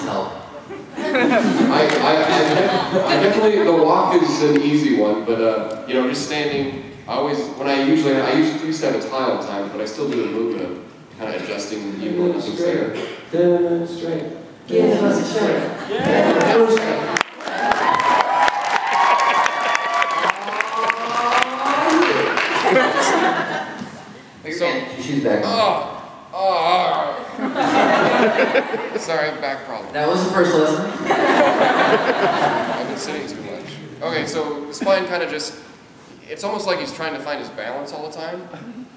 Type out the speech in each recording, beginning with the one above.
help. I definitely, the walk is an easy one, but you know, just standing, I used to have a tile all the time, but I still do the movement of kind of adjusting the view when nothing's there. Demonstrate. Give us a straight. Demonstrate. She's back. Sorry, I have a back problem. That was the first lesson. I've been sitting too much. Okay, so the spine kind of just, it's almost like he's trying to find his balance all the time.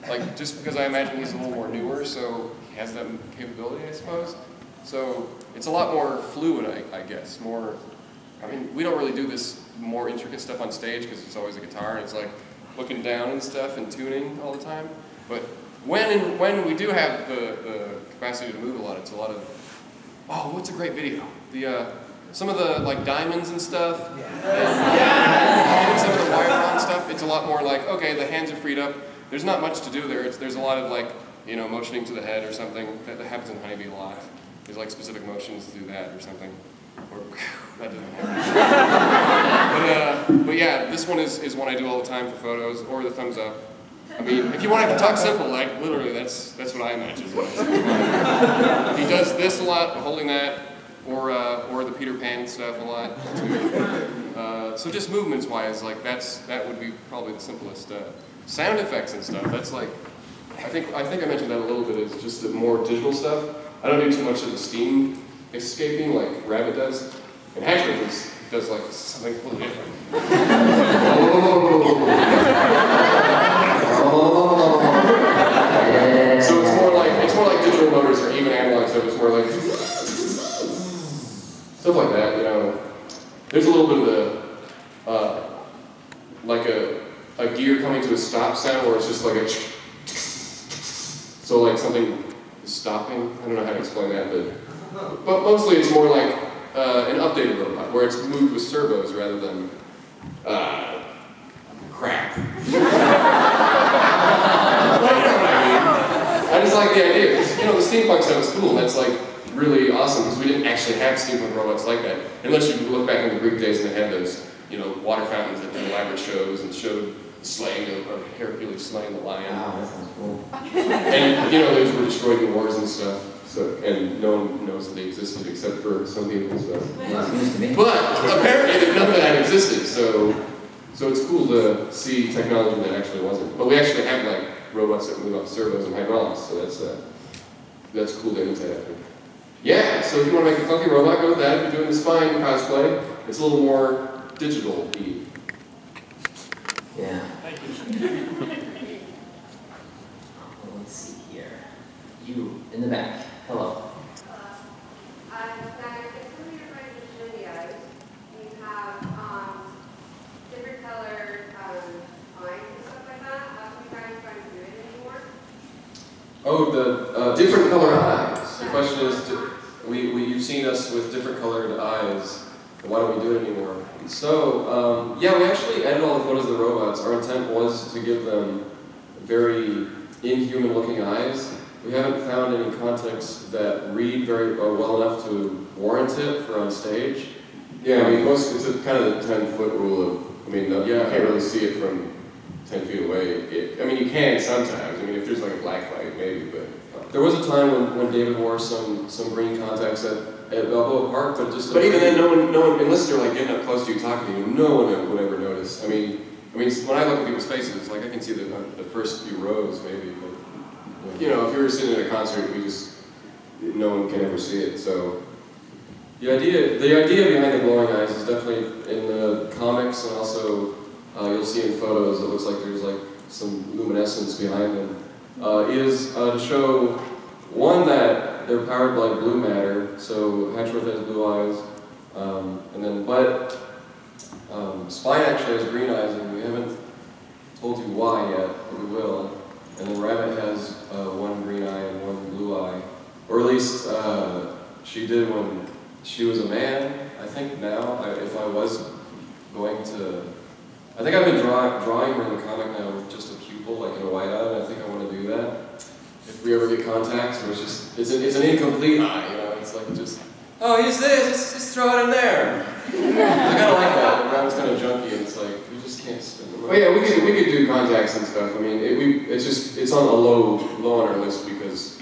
Like, just because I imagine he's a little more newer, so he has that capability, I suppose. So it's a lot more fluid, I guess. More, I mean, we don't really do this more intricate stuff on stage because it's always a guitar and it's like looking down and stuff and tuning all the time. But when we do have the capacity to move a lot, it's a lot of, oh, what's a great video? Some of the like diamonds and stuff, and some of the wire rod stuff. It's a lot more like, okay, the hands are freed up. There's not much to do there. There's a lot of like, you know, motioning to the head or something. That happens in Honeybee a lot. There's like specific motions to do that or something. Or that doesn't happen. But yeah, this one is one I do all the time for photos, or the thumbs up. I mean, if you want to talk simple, like literally, that's what I imagine. He does this a lot, holding that, or the Peter Pan stuff a lot too. So just movements-wise, like that would be probably the simplest. Sound effects and stuff. That's like, I think I mentioned that a little bit. Is just the more digital stuff. I don't do too much of the steam escaping like Rabbit does, and Hatchworth does like something completely different. So it's more like digital motors or even analog stuff. It's more like stuff like that. You know, there's a little bit of the like a gear coming to a stop sound where it's just like a so like something is stopping. I don't know how to explain that, but mostly it's more like an updated robot where it's moved with servos rather than crap. I just like the idea, because you know, the steampunk stuff is cool, and that's like really awesome, because we didn't actually have steampunk robots like that. Unless you look back in the Greek days and they had those, you know, water fountains that did elaborate shows and showed the slaying of Hercules slaying the lion. Wow, that sounds cool. And you know, those were destroyed in wars and stuff. So, and no one knows that they existed except for some people and stuff. But apparently none of that existed, so it's cool to see technology that actually wasn't. But we actually have like robots that move off servos and hydraulics, so that's cool to imitate, I think. Yeah, so if you want to make a funky robot, go with that. If you're doing the spine cosplay, it's a little more digital-y. Yeah. Thank you. Well, let's see here. You in the back. Hello. Different colored eyes and stuff like that. How can you guys try to do it anymore? Oh, the different colored eyes. The question is, you've seen us with different colored eyes. Why don't we do it anymore? So, yeah, we actually edited all the photos of the robots. Our intent was to give them very inhuman-looking eyes. We haven't found any contexts that read very well enough to warrant it for on stage. Yeah, I mean, it's kind of the 10-foot rule of, I mean, you can't really see it from 10 feet away. I mean, you can sometimes. I mean, if there's like a black light, maybe, but. There was a time when David wore some green contacts at Balboa Park, but just. But even then, no one, unless they're like getting up close to you, talking to you, no one would ever notice. I mean, when I look at people's faces, like I can see the first few rows, maybe, but. You know, if you were sitting at a concert, no one can ever see it, so. The idea behind the glowing eyes is definitely in the comics, and also you'll see in photos, it looks like there's like some luminescence behind them, is to show, one, that they're powered by blue matter, so Hatchworth has blue eyes, but Spine actually has green eyes, and we haven't told you why yet, but we will. And then Rabbit has one green eye and one blue eye, or at least she did when she was a man. I think now, if I was going to, I think I've been drawing her in the comic now with just a pupil, like in a white eye, and I think I want to do that. If we ever get contacts, where it's an incomplete eye, you know, it's like just oh, use this, just throw it in there. I kind of like that. The round's kind of junky, and it's like, we just can't spend the money. Well, yeah, we could do contacts and stuff. I mean, it's on a low on our list because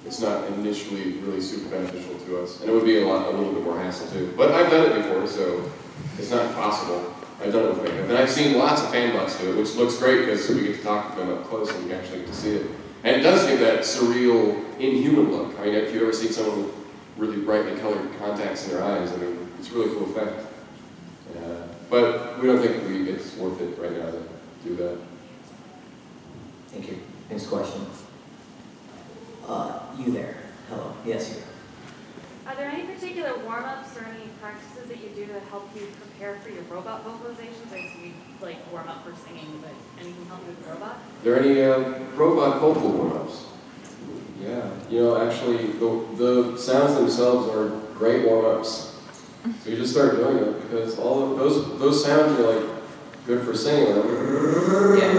it's not initially really super beneficial to us, and it would be a little bit more hassle too. But I've done it before, so it's not impossible. I've done it with makeup, and I've seen lots of fan bucks do it, which looks great because we get to talk to them up close and we actually get to see it. And it does give that surreal, inhuman look. I mean, if you've ever seen someone with really brightly colored contacts in their eyes, I mean, it's a really cool effect. But we don't think it's worth it right now to do that. Thank you. Next question. You there. Hello. Yes, you. Are there any particular warm-ups or any practices that you do to help you prepare for your robot vocalizations? I see like warm up for singing, but anything help you with robot? Are there any robot vocal warm-ups? Yeah, you know, actually, the sounds themselves are great warm-ups. So you just start doing it because all of those sounds are like good for singing. Yeah.